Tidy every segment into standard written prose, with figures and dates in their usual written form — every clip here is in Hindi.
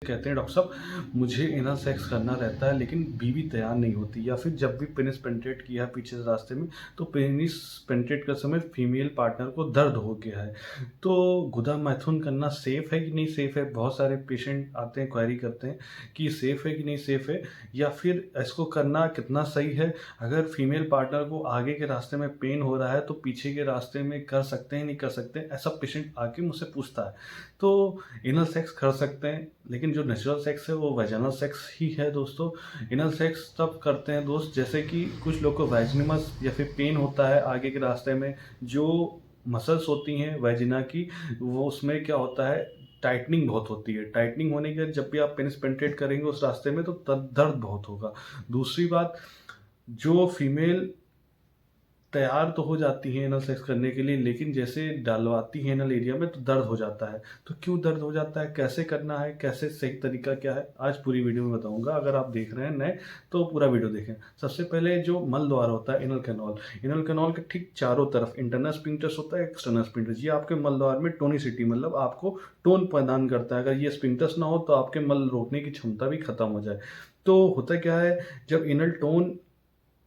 कहते हैं डॉक्टर साहब मुझे एनल सेक्स करना रहता है लेकिन बीवी तैयार नहीं होती, या फिर जब भी पेनिस पेनिट्रेट किया पीछे से रास्ते में तो पेनिस पेनिट्रेट कर समय फीमेल पार्टनर को दर्द हो गया है। तो गुदा मैथुन करना सेफ़ है कि नहीं सेफ़ है? बहुत सारे पेशेंट आते हैं, क्वेरी करते हैं कि सेफ़ है कि नहीं सेफ़ है, या फिर इसको करना कितना सही है। अगर फीमेल पार्टनर को आगे के रास्ते में पेन हो रहा है तो पीछे के रास्ते में कर सकते हैं नहीं कर सकते, ऐसा पेशेंट आके मुझसे पूछता है। तो एनल सेक्स कर सकते हैं, लेकिन जो नेचुरल सेक्स है वो वैजाइनल सेक्स ही है दोस्तों। एनल सेक्स तब करते हैं दोस्त जैसे कि कुछ लोग को वैजिनिमस या फिर पेन होता है आगे के रास्ते में, जो मसल्स होती हैं वैजिना की, वो उसमें क्या होता है, टाइटनिंग बहुत होती है। टाइटनिंग होने के बाद जब भी आप पेनिस पेनिट्रेट करेंगे उस रास्ते में तो दर्द बहुत होगा। दूसरी बात, जो फीमेल तैयार तो हो जाती हैं एनल सेक्स करने के लिए, लेकिन जैसे डलवाती हैं एनल एरिया में तो दर्द हो जाता है। तो क्यों दर्द हो जाता है, कैसे करना है, कैसे सही तरीका क्या है, आज पूरी वीडियो में बताऊंगा। अगर आप देख रहे हैं नए तो पूरा वीडियो देखें। सबसे पहले जो मल द्वार होता है एनल कैनॉल के ठीक चारों तरफ इंटरनल स्फिंक्टर्स होता है, एक्सटर्नल स्फिंक्टर्स। ये आपके मल द्वार में टोनिसिटी मतलब आपको टोन प्रदान करता है। अगर ये स्फिंक्टर्स ना हो तो आपके मल रोकने की क्षमता भी खत्म हो जाए। तो होता क्या है, जब एनल टोन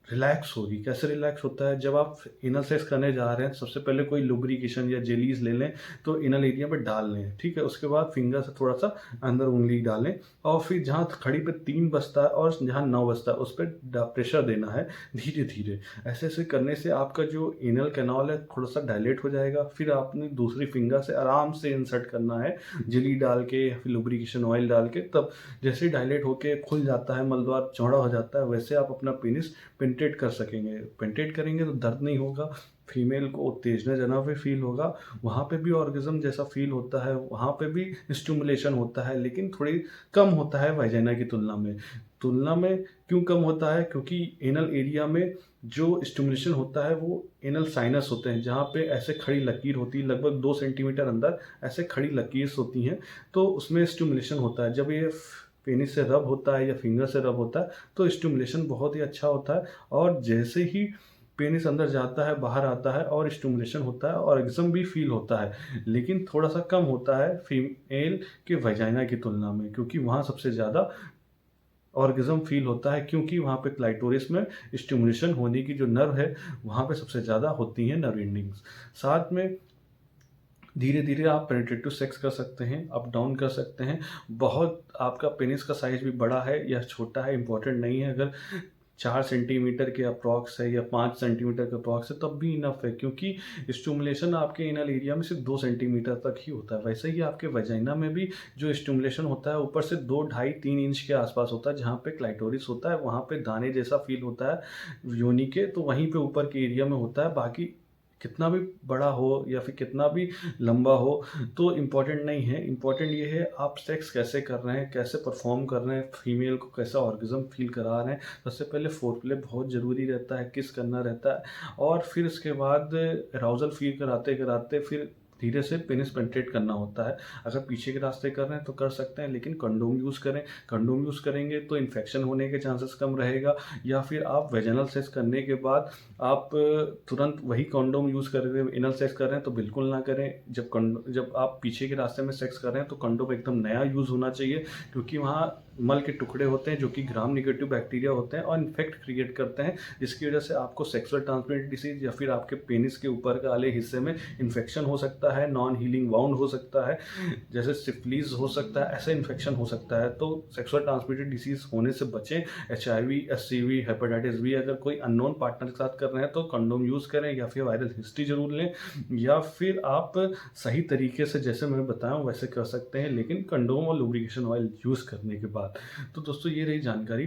रिलैक्स होगी, कैसे रिलैक्स होता है, जब आप एनल सेक्स करने जा रहे हैं सबसे पहले कोई लुब्रिकेशन या जेलीज ले लें तो एनल एरिया पे डाल लें, ठीक है। उसके बाद फिंगर से थोड़ा सा अंदर उंगली डालें और फिर जहाँ खड़ी पे 3 बजता है और जहाँ 9 बजता है उस पर प्रेशर देना है धीरे धीरे। ऐसे ऐसे करने से आपका जो एनल कैनाल है थोड़ा सा डायलेट हो जाएगा। फिर आपने दूसरी फिंगर से आराम से इंसर्ट करना है जेली डाल के या फिर लुब्रिकेशन ऑयल डाल के। तब जैसे ही डायलेट होके खुल जाता है, मलद्वार चौड़ा हो जाता है, वैसे आप अपना पेनिस पेनिट्रेट कर सकेंगे। पेनिट्रेट करेंगे तो दर्द नहीं होगा, फीमेल को उत्तेजना जना भी फील होगा, वहाँ पे भी ऑर्गेज्म जैसा फील होता है, वहाँ पे भी स्टिमुलेशन होता है, लेकिन थोड़ी कम होता है वाजाइना की तुलना में। क्यों कम होता है? क्योंकि एनल एरिया में जो स्टिमुलेशन होता है वो एनल साइनस होते हैं, जहाँ पे ऐसे खड़ी लकीर होती है, लगभग 2 सेंटीमीटर अंदर ऐसे खड़ी लकीर होती हैं, तो उसमें स्टिमुलेशन होता है। जब ये पेनिस से रब होता है या फिंगर से रब होता है तो स्टिमुलेशन बहुत ही अच्छा होता है, और जैसे ही पेनिस अंदर जाता है बाहर आता है और स्टिमुलेशन होता है और ऑर्गेज्म भी फील होता है, लेकिन थोड़ा सा कम होता है फीमेल के वजाइना की तुलना में, क्योंकि वहाँ सबसे ज़्यादा ऑर्गेज्म फील होता है, क्योंकि वहाँ पे क्लाइटोरिस में स्टिमुलेशन होने की जो नर्व है वहाँ पे सबसे ज़्यादा होती हैं नर्व एंडिंग्स। साथ में धीरे धीरे आप पेनिट्रेटिव सेक्स कर सकते हैं, अप डाउन कर सकते हैं। बहुत आपका पेनिस का साइज भी बड़ा है या छोटा है इंपॉर्टेंट नहीं है। अगर 4 सेंटीमीटर के अप्रॉक्स है या 5 सेंटीमीटर के अप्रॉक्स है तब भी इनफ है, क्योंकि स्टिमुलेशन आपके एनल एरिया में सिर्फ 2 सेंटीमीटर तक ही होता है। वैसे ही आपके वजाइना में भी जो स्टिमुलेशन होता है ऊपर से 2 ढाई 3 इंच के आसपास होता है, जहाँ पे क्लाइटोरिस होता है वहाँ पे दाने जैसा फील होता है योनि के, तो वहीं पे ऊपर के एरिया में होता है। बाकी कितना भी बड़ा हो या फिर कितना भी लंबा हो तो इम्पोर्टेंट नहीं है। इम्पोर्टेंट ये है आप सेक्स कैसे कर रहे हैं, कैसे परफॉर्म कर रहे हैं, फीमेल को कैसा ऑर्गेज्म फील करा रहे हैं। सबसे पहले फोरप्ले बहुत ज़रूरी रहता है, किस करना रहता है, और फिर उसके बाद अराउजल फील कराते कराते फिर धीरे से पेनिस पेनिट्रेट करना होता है। अगर पीछे के रास्ते कर रहे हैं तो कर सकते हैं, लेकिन कंडोम यूज़ करें। कंडोम यूज़ करेंगे तो इन्फेक्शन होने के चांसेस कम रहेगा। या फिर आप वेजाइनल सेक्स करने के बाद आप तुरंत वही कंडोम यूज़ कर रहे हैं, एनल सेक्स कर रहे हैं तो बिल्कुल ना करें। जब आप पीछे के रास्ते में सेक्स कर रहे हैं तो कंडोम एकदम नया यूज़ होना चाहिए, क्योंकि वहाँ मल के टुकड़े होते हैं जो कि ग्राम नेगेटिव बैक्टीरिया होते हैं और इन्फेक्ट क्रिएट करते हैं, जिसकी वजह से आपको सेक्सुअल ट्रांसमिटेड डिसीज या फिर आपके पेनिस के ऊपर के वाले हिस्से में इन्फेक्शन हो सकता है, नॉन हीलिंग वाउंड हो सकता है, जैसे सिफिलिस हो सकता है, ऐसे इन्फेक्शन हो सकता है। तो सेक्सुअल ट्रांसमिटेड डिसीज होने से बचें। HIV, SCV, हेपेटाइटिस बी अगर कोई अननोन पार्टनर के साथ कर रहे हैं तो कंडोम यूज़ करें, या फिर वायरल हिस्ट्री जरूर लें, या फिर आप सही तरीके से जैसे मैं बताया वैसे कर सकते हैं, लेकिन कंडोम और लुब्रिकेशन ऑयल यूज़ करने के बाद। तो दोस्तों ये रही जानकारी।